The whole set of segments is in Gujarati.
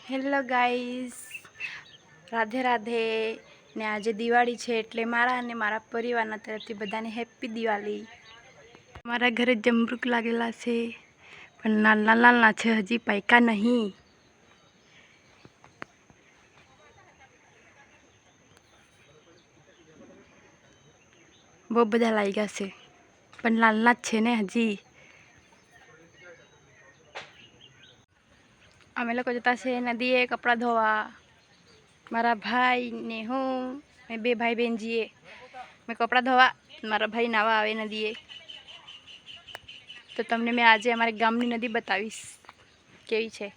હેલો ગાઈસ, રાધે રાધે ને આજે દિવાળી છે એટલે મારા અને મારા પરિવારના તરફથી બધાને હેપી દિવાળી। મારા ઘરે જમરૂક લાગેલા છે પણ નાના નાના છે, હજી પાયકા નહીં। બહુ બધા લાગ્યા છે પણ નાના જ છે ને હજી। અમે લોકો જતા છે નદીએ કપડાં ધોવા। મારા ભાઈ ને હું મેં બે ભાઈ બહેન જઈએ। મેં કપડાં ધોવા, મારા ભાઈ નાવા આવે નદીએ। તો તમને મેં આજે અમારી ગામની નદી બતાવીશ કેવી છે।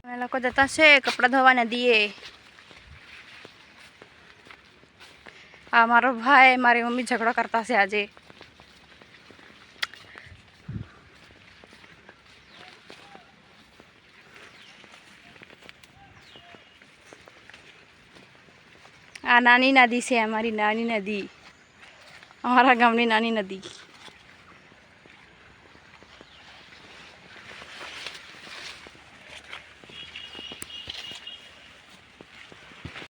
અમે લોકો જતા છે કપડાં ધોવા નદીએ। આ મારો ભાઈ મારી મમ્મી ઝઘડો કરતા છે આજે। આ નાની નદી છે, અમારી નાની નદી, અમારા ગામની નાની નદી।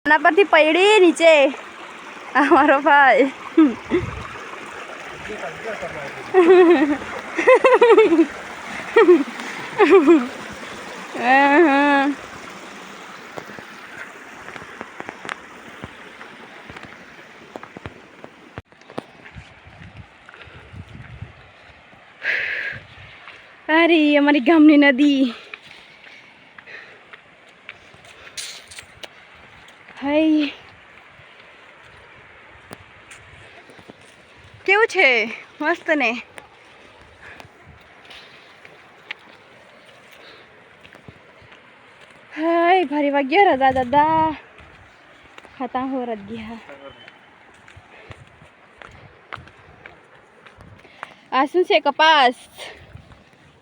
આના પરથી પડી નીચે અમારો ભાઈ। અરે અમારી ગામની નદી હાય કેવું છે, મસ્ત ને। હાય ભારી વાગ્યા રદા દાદા ખાતા હો રદ ગયા। આ શું છે? કપાસ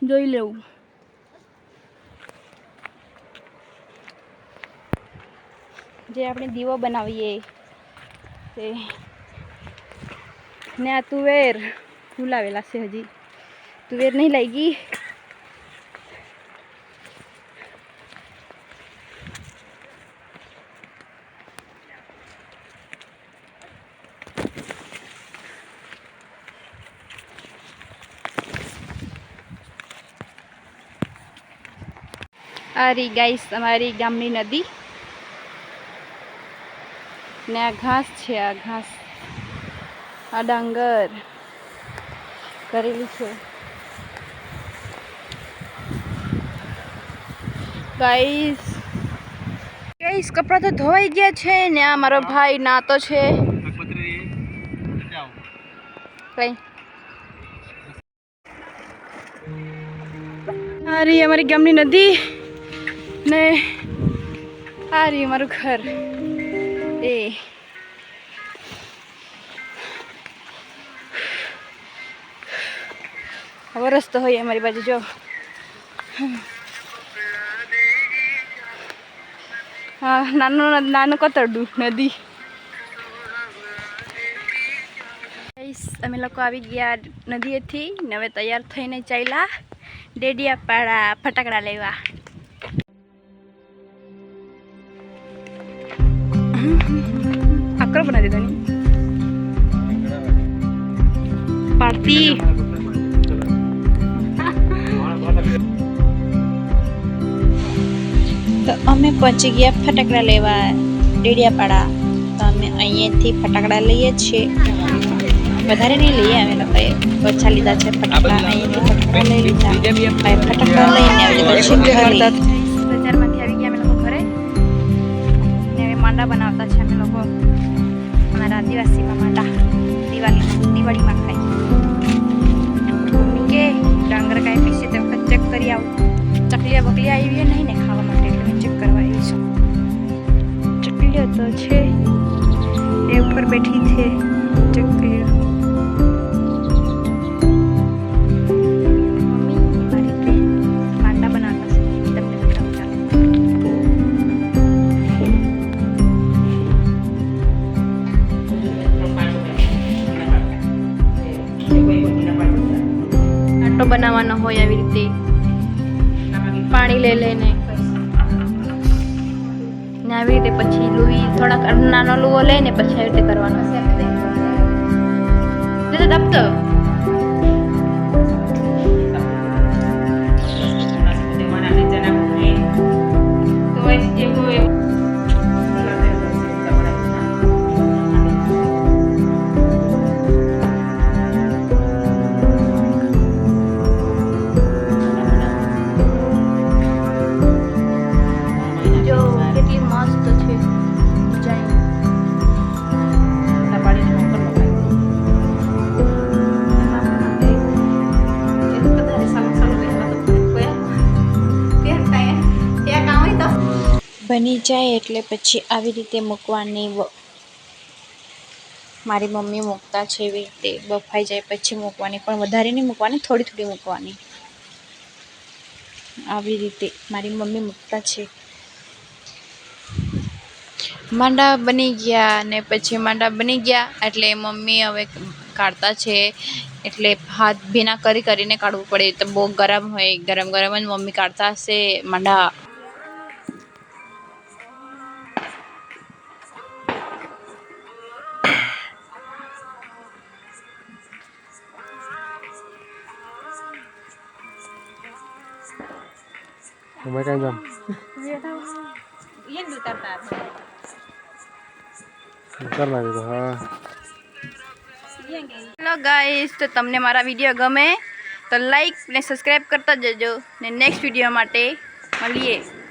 જોઈ લેવું। જે આપણે દીવો બનાવીએ તે ને આ તુવેર ફૂલાવેલા છે, હજી તુવેર નહીં લાગી। અરે ગાઈસ અમારી ગામની નદી ને આ ઘાસ છે, આ ઘાસ, આ ડાંગર કરેલી છે। ગાઈસ ગાઈસ કપડાં તો ધોવાઈ ગયા છે ને આ મારો ભાઈ નાતો છે। કઈ આ રહી અમારી ગામની નદી ને આ રહી અમારું ઘર। એ હવે રસ્તો હોય અમારી બાજુ જો। હા નાનું નાનું કતરડું નદી। અમે લોકો આવી ગયા નદીએથી ને હવે તૈયાર થઈને ચાલ્યા ડેડિયાપાડા ફટાકડા લેવા। આકરો બના દીધો ની પાર્ટી। તો અમે પહોંચી ગયા ફટાકડા લેવા ડેડિયાપાડા। તો અમે અહીંયાથી ફટાકડા લઈએ છીએ, વધારે નહીં લઈએ, અમે લોકોએ ઓછા લીધા છે ફટાકડા। અહીંયાથી ફટાકડા લઈ લીધા, ફટાકડા લઈને આવી લીધા છે ઘરે। બજારમાંથી આવી ગયા અમે લોકો ઘરે ને હવે માંડા બનાવતા છે અમે લોકો, અમારા આદિવાસીમાં માંડા દિવાળીમાં ખાય। મમ્મી કે ડાંગર કાંઈ પીશે તો વખત ચેક કરી આવું। ચકલીયા બકલીયા આવી નહીં ને ખાવા માટે એટલે મેં ચેક કરવા આવી છું। ચકલીઓ તો છે એ ઉપર બેઠી છે ચકલીઓ। બનાવવાનો હોય આવી રીતે પાણી લઈ લઈને આવી રીતે પછી લોહી થોડાક નાનો લુવો લઈને પછી આવી રીતે કરવાનો છે દબતો બની જાય એટલે પછી આવી રીતે મૂકવાની મારી મમ્મી મૂકતા છે એવી રીતે બફાઈ જાય પછી મૂકવાની પણ વધારે નહીં મૂકવાની થોડી થોડી મૂકવાની આવી રીતે મારી મમ્મી મૂકતા છે માંડા બની ગયા ને પછી માંડા બની ગયા એટલે મમ્મી હવે કાઢતા છે એટલે હાથ ભીના કરીને કાઢવું પડે તો બહુ ગરમ હોય ગરમ જ મમ્મી કાઢતા હશે માંડા Mấy cái nhầm. Cắt lại được ha. Hello guys તો તમને મારા વિડીયો ગમે તો લાઈક ને સબસ્ક્રાઈબ કરતા જજો ને નેક્સ્ટ વિડીયો માટે મળીએ